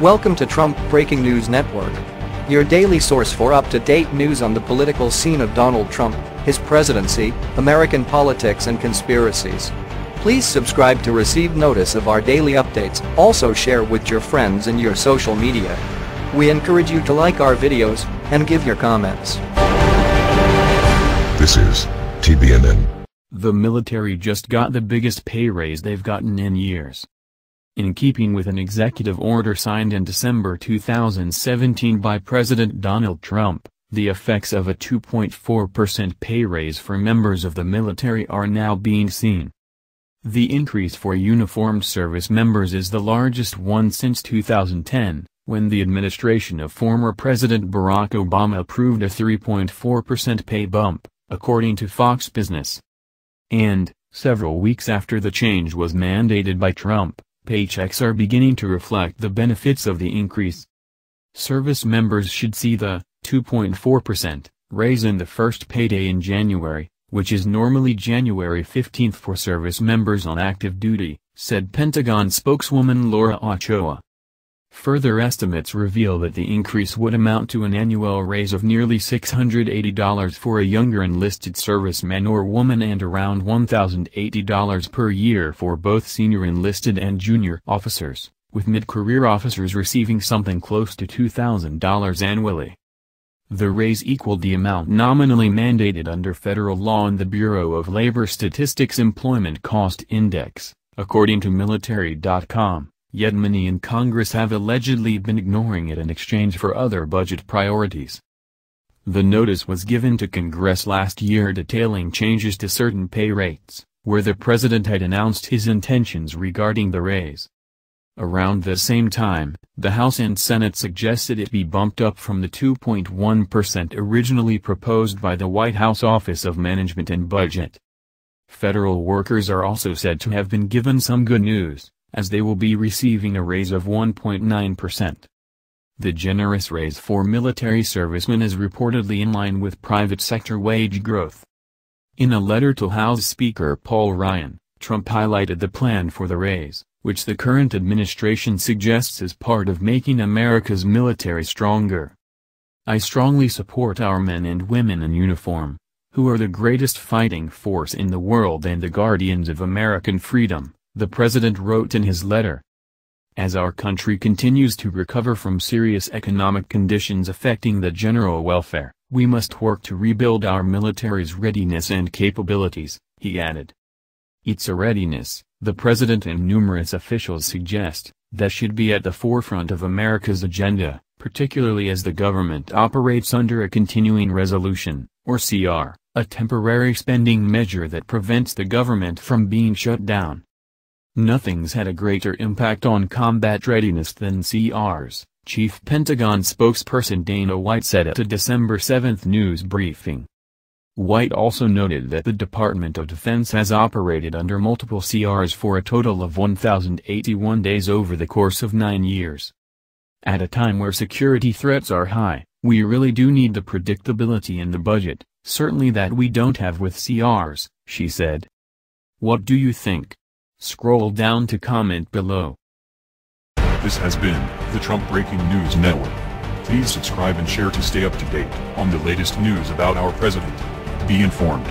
Welcome to Trump Breaking News Network, your daily source for up-to-date news on the political scene of Donald Trump, his presidency, American politics and conspiracies. Please subscribe to receive notice of our daily updates. Also share with your friends and your social media. We encourage you to like our videos and give your comments. This is TBNN. The military just got the biggest pay raise they've gotten in years. In keeping with an executive order signed in December 2017 by President Donald Trump, the effects of a 2.4% pay raise for members of the military are now being seen. The increase for uniformed service members is the largest one since 2010, when the administration of former President Barack Obama approved a 3.4% pay bump, according to Fox Business. And, several weeks after the change was mandated by Trump, paychecks are beginning to reflect the benefits of the increase. Service members should see the 2.4% raise in the first payday in January, which is normally January 15th for service members on active duty, said Pentagon spokeswoman Laura Ochoa. Further estimates reveal that the increase would amount to an annual raise of nearly $680 for a younger enlisted serviceman or woman and around $1,080 per year for both senior enlisted and junior officers, with mid-career officers receiving something close to $2,000 annually. The raise equaled the amount nominally mandated under federal law in the Bureau of Labor Statistics Employment Cost Index, according to Military.com. Yet many in Congress have allegedly been ignoring it in exchange for other budget priorities. The notice was given to Congress last year detailing changes to certain pay rates, where the president had announced his intentions regarding the raise. Around the same time, the House and Senate suggested it be bumped up from the 2.1% originally proposed by the White House Office of Management and Budget. Federal workers are also said to have been given some good news, as they will be receiving a raise of 1.9%. The generous raise for military servicemen is reportedly in line with private sector wage growth. In a letter to House Speaker Paul Ryan, Trump highlighted the plan for the raise, which the current administration suggests is part of making America's military stronger. "I strongly support our men and women in uniform, who are the greatest fighting force in the world and the guardians of American freedom," the president wrote in his letter. As our country continues to recover from serious economic conditions affecting the general welfare, we must work to rebuild our military's readiness and capabilities, he added. It's a readiness, the president and numerous officials suggest, that should be at the forefront of America's agenda, particularly as the government operates under a continuing resolution, or CR, a temporary spending measure that prevents the government from being shut down. Nothing's had a greater impact on combat readiness than CRs, Chief Pentagon spokesperson Dana White said at a December 7 news briefing. White also noted that the Department of Defense has operated under multiple CRs for a total of 1,081 days over the course of 9 years. At a time where security threats are high, we really do need the predictability in the budget, certainly that we don't have with CRs, she said. What do you think? Scroll down to comment below. This has been the Trump Breaking News Network. Please subscribe and share to stay up to date on the latest news about our president. Be informed.